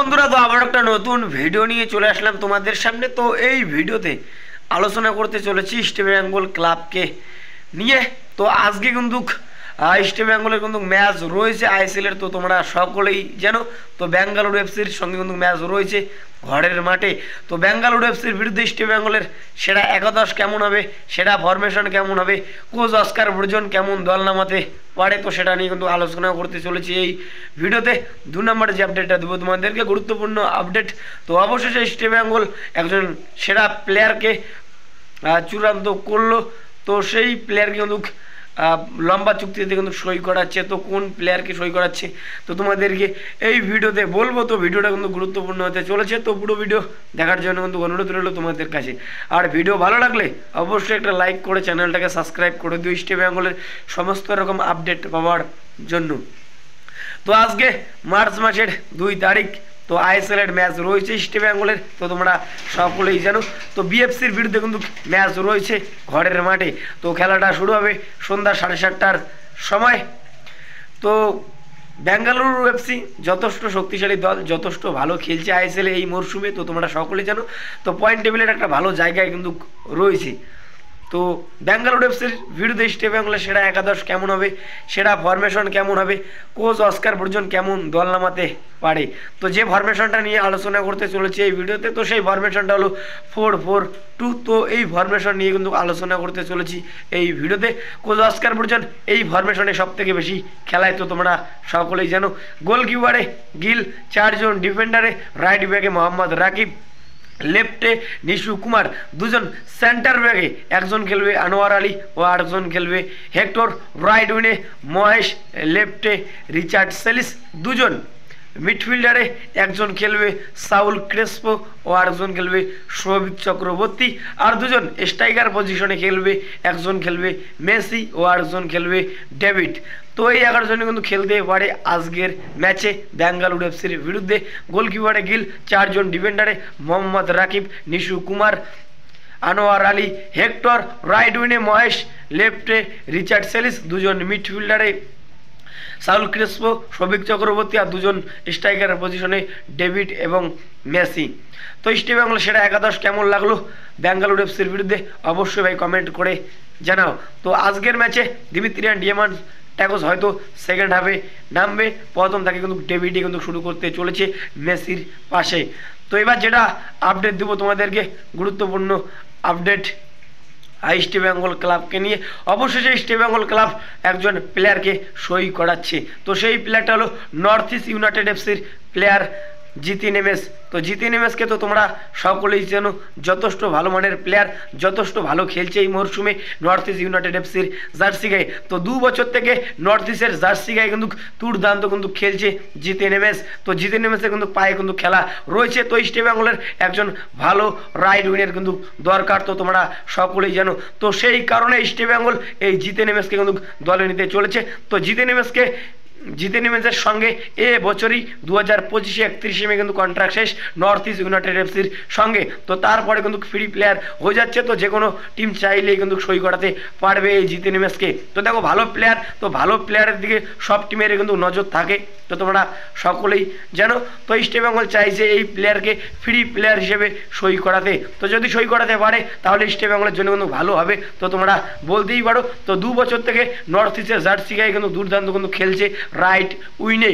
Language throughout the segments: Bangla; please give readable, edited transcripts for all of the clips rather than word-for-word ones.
বন্ধুরা, তো আবার একটা নতুন ভিডিও নিয়ে চলে আসলাম তোমাদের সামনে। তো এই ভিডিওতে আলোচনা করতে চলেছি ইস্ট বেঙ্গল ক্লাবকে নিয়ে। তো আজকে কিন্তু ইস্ট বেঙ্গলের কিন্তু ম্যাচ রয়েছে আইএসএল এর, তো তোমরা সকলেই জানো। তো বেঙ্গালুরু এফসির সঙ্গে কিন্তু ম্যাচ রয়েছে ঘরের মাঠে। তো বেঙ্গালুরু এফসির বিরুদ্ধে ইস্ট বেঙ্গলের সেরা একাদশ কেমন হবে, সেরা ফরমেশন কেমন হবে, কোচ অস্কার ব্রুজন কেমন দল নামাতে পারে, তো সেটা নিয়ে কিন্তু আলোচনা করতে চলেছি এই ভিডিওতে। 2 নম্বরে যে আপডেটটা দেবো তোমাদেরকে, গুরুত্বপূর্ণ আপডেট। তো অবশেষে ইস্ট বেঙ্গল একজন সেরা প্লেয়ারকে চূড়ান্ত করলো। তো সেই প্লেয়ারকে কিন্তু লম্বা চুক্তিতে কিন্তু সই করাচ্ছে। তো কোন প্লেয়ারকে সই করাচ্ছে তো তোমাদেরকে এই ভিডিওতে বলবো। তো ভিডিওটা কিন্তু গুরুত্বপূর্ণ হতে চলেছে, তো পুরো ভিডিও দেখার জন্য কিন্তু অনুরোধ রইল তোমাদের কাছে। আর ভিডিও ভালো লাগলে অবশ্যই একটা লাইক করে চ্যানেলটাকে সাবস্ক্রাইব করে দিও ইস্ট বেঙ্গলের সমস্ত রকম আপডেট পাওয়ার জন্য। তো আজকে মার্চ মাসের 2 তারিখ, তো আইএসএল এর ম্যাচ রয়েছে ইস্ট বেঙ্গলের, তো তোমরা সকলেই জানো। তো বিএফসির বিরুদ্ধে কিন্তু ম্যাচ রয়েছে ঘরের মাঠে। তো খেলাটা শুরু হবে সন্ধ্যা 7:30টার সময়। তো বেঙ্গালুরু এফসি যথেষ্ট শক্তিশালী দল, যথেষ্ট ভালো খেলছে আইএসএল এই মরশুমে, তো তোমরা সকলেই জানো। তো পয়েন্ট টেবিলের একটা ভালো জায়গায় কিন্তু রয়েছে। তো বেঙ্গালুরু এফসির বিরুদ্ধে ইস্ট বেঙ্গলের সেরা একাদশ কেমন হবে, সেরা ফরমেশন কেমন হবে, কোচ অস্কার ব্রুজন কেমন দল নামাতে পারে, তো যে ফরমেশনটা নিয়ে আলোচনা করতে চলেছে এই ভিডিওতে, তো সেই ফরমেশনটা হলো 4-4-2। তো এই ফরমেশন নিয়ে কিন্তু আলোচনা করতে চলেছি এই ভিডিওতে। কোচ অস্কার ব্রুজন এই ফরমেশনে সব থেকে বেশি খেলায়, তো তোমরা সকলেই জানো। গোলকিপারে গিল, 4 জন ডিফেন্ডারে, রাইট ব্যাকে মোহাম্মদ রাকিব, লেফটে নিশু কুমার, 2 জন সেন্টার ব্যাগে, একজন খেলবে আনোয়ার আলী ও আরেকজন খেলবে হেক্টর, রাইট উইনে মহেশ, লেফটে রিচার্ড সেলিস, 2 জন মিডফিল্ডারে, একজন খেলবে সাউল ক্রেসপো ও আরেকজন খেলবে সৌভিক চক্রবর্তী, আর 2 জন স্ট্রাইকার পজিশনে খেলবে, একজন খেলবে মেসি ও আরেকজন খেলবে ডেভিড। তো এই 11 জন কিন্তু খেলতে পারে আজকের ম্যাচে বেঙ্গালুরু এফসির বিরুদ্ধে। গোলকিপারে গিল, 4 জন ডিফেন্ডারে মোহাম্মদ রাকিব, নিশু কুমার, আনোয়ার আলী, হেক্টর, রাইট উইনে মহেশ, লেফটে রিচার্ড সেলিস, 2 জন মিডফিল্ডারে সাউল ক্রেসপো, সৌভিক চক্রবর্তী, আর 2 জন স্ট্রাইকার পজিশনে ডেভিড এবং মেসি। তো ইস্ট বেঙ্গল সেরা একাদশ কেমন লাগলো বেঙ্গালুরু এফসির বিরুদ্ধে অবশ্যই ভাই কমেন্ট করে জানাও। তো আজকের ম্যাচে দিমিত্রিয়ান ডিয়ামান্টাগোস হয়তো সেকেন্ড হাফে নামবে, প্রথম তাকে কিন্তু ডেভিডই কিন্তু শুরু করতে চলেছে মেসির পাশে। তো এবার যেটা আপডেট দেবো তোমাদেরকে, গুরুত্বপূর্ণ আপডেট ইস্ট বেঙ্গল ক্লাবকে নিয়ে। অবশেষে ইস্ট বেঙ্গল ক্লাব একজন প্লেয়ারকে সই করাচ্ছে। তো সেই প্লেয়ারটা হলো নর্থ ইস্ট ইউনাইটেড এফসির প্লেয়ার জিতিন এমএস। তো জিতিন এমএসকে তো তোমরা সকলেই জানো, যথেষ্ট ভালো মানের প্লেয়ার, যথেষ্ট ভালো খেলছে এই মরশুমে নর্থ ইস্ট ইউনাইটেড এফসির জার্সি গায়ে। তো 2 বছর থেকে নর্থ ইস্টের জার্সি গায়ে কিন্তু দুর্দান্ত কিন্তু খেলছে জিতিন এমএস। তো জিতিন এমএসের কিন্তু পায়ে কিন্তু খেলা রয়েছে। তো ইস্ট বেঙ্গলের একজন ভালো রাইট উইনের কিন্তু দরকার, তো তোমরা সকলেই জানো। তো সেই কারণে ইস্ট বেঙ্গল এই জিতিন এমএসকে কিন্তু দলে নিতে চলেছে। তো জিতিন এমএসের সঙ্গে এ বছরই 2025-এ 31 মে কিন্তু কন্ট্রাক্ট শেষ নর্থ ইস্ট ইউনাইটেড এফসির সঙ্গে। তো তারপরে কিন্তু ফ্রি প্লেয়ার হয়ে যাচ্ছে, তো যে কোনো টিম চাইলেই কিন্তু সই করাতে পারবে এই জিতিন এমএসকে। তো দেখো ভালো প্লেয়ার, তো ভালো প্লেয়ারের দিকে সব টিমের কিন্তু নজর থাকে, তো তোমরা সকলেই জানো। তো ইস্ট বেঙ্গল চাইছে এই প্লেয়ারকে ফ্রি প্লেয়ার হিসেবে সই করাতে। তো যদি সই করাতে পারে তাহলে ইস্ট বেঙ্গলের জন্য কিন্তু ভালো হবে, তো তোমরা বলতেই পারো। তো 2 বছর থেকে নর্থ ইস্টের জার্সি গায়ে কিন্তু দুর্দান্ত কিন্তু খেলছে রাইট উইনে,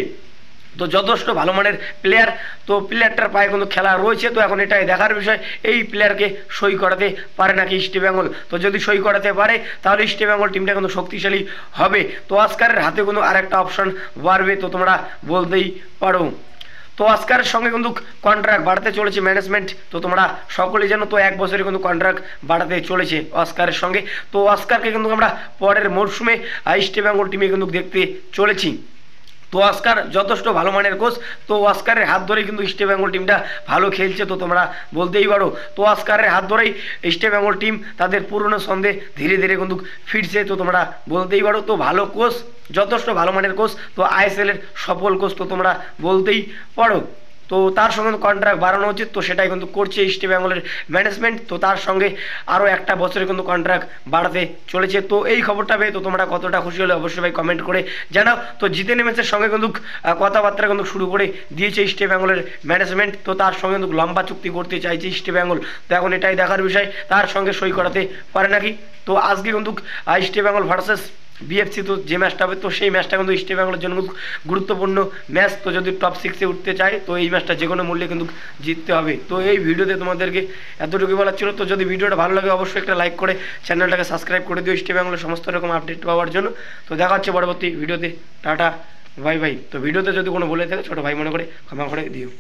তো যথেষ্ট ভালো মানের প্লেয়ার। তো প্লেয়ারটার পায়ে কিন্তু খেলা রয়েছে, তো এখন এটাই দেখার বিষয় এই প্লেয়ারকে সই করাতে পারে নাকি ইস্ট বেঙ্গল। তো যদি সই করাতে পারে তাহলে ইস্ট বেঙ্গল টিমটা কিন্তু শক্তিশালী হবে। তো অস্কারের হাতে কিন্তু আরেকটা অপশন বাড়বে, তো তোমরা বলতেই পারো। তো অস্কারের সঙ্গে কিন্তু কন্ট্রাক্ট বাড়াতে চলেছে ম্যানেজমেন্ট, তো তোমরা সকলেই জানো। তো 1 বছরে কিন্তু কন্ট্রাক্ট বাড়াতে চলেছে অস্কারের সঙ্গে। তো অস্কারকে কিন্তু আমরা পরের মরশুমে ইস্ট বেঙ্গল টিমে কিন্তু দেখতে চলেছি। তো অস্কার যথেষ্ট ভালো মানের কোচ, তো অস্কারের হাত ধরেই কিন্তু ইস্ট বেঙ্গল টিমটা ভালো খেলছে, তো তোমরা বলতেই পারো। তো অস্কারের হাত ধরেই ইস্ট বেঙ্গল টিম তাদের পুরনো ছন্দে ধীরে ধীরে কিন্তু ফিরছে, তো তোমরা বলতেই পারো। তো ভালো কোচ, যথেষ্ট ভালো মানের কোচ, তো আইএসএল এর সফল কোচ, তো তোমরা বলতেই পারো। তো তো তার সঙ্গে কন্ট্রাক্ট বাড়ানো উচিত, তো সেটাই কিন্তু করছে ইস্ট বেঙ্গলের ম্যানেজমেন্ট। তো তার সঙ্গে আরও একটা বছরে কিন্তু কন্ট্রাক্ট বাড়াতে চলেছে। তো এই খবরটা পেয়ে তো তোমরা কতটা খুশি হলে অবশ্যই ভাই কমেন্ট করে জানাও। তো জিতেন এমএসের সঙ্গে কিন্তু কথাবার্তা কিন্তু শুরু করে দিয়েছে ইস্ট বেঙ্গলের ম্যানেজমেন্ট। তো তার সঙ্গে কিন্তু লম্বা চুক্তি করতে চাইছে ইস্ট বেঙ্গল। তো এখন এটাই দেখার বিষয় তার সঙ্গে সই করাতে পারে নাকি। তো আজকে কিন্তু ইস্ট বেঙ্গল ভার্সেস বিএফসি তো যে ম্যাচটা হবে, তো সেই ম্যাচটা কিন্তু ইস্ট বেঙ্গলের জন্য গুরুত্বপূর্ণ ম্যাচ। তো যদি টপ 6-এ উঠতে চায় তো এই ম্যাচটা যে কোনো মূল্যে কিন্তু জিততে হবে। তো এই ভিডিওতে তোমাদেরকে এতটুকু বলার ছিল। তো যদি ভিডিওটা ভালো লাগে অবশ্যই একটা লাইক করে চ্যানেলটাকে সাবস্ক্রাইব করে দিও ইস্ট বেঙ্গলের সমস্ত রকম আপডেট পাওয়ার জন্য। তো দেখা হচ্ছে পরবর্তী ভিডিওতে। Tata, bye bye. তো ভিডিওতে যদি কোনো বলে থাকে ছোটো ভাই মনে করে ক্ষমা করে দিও।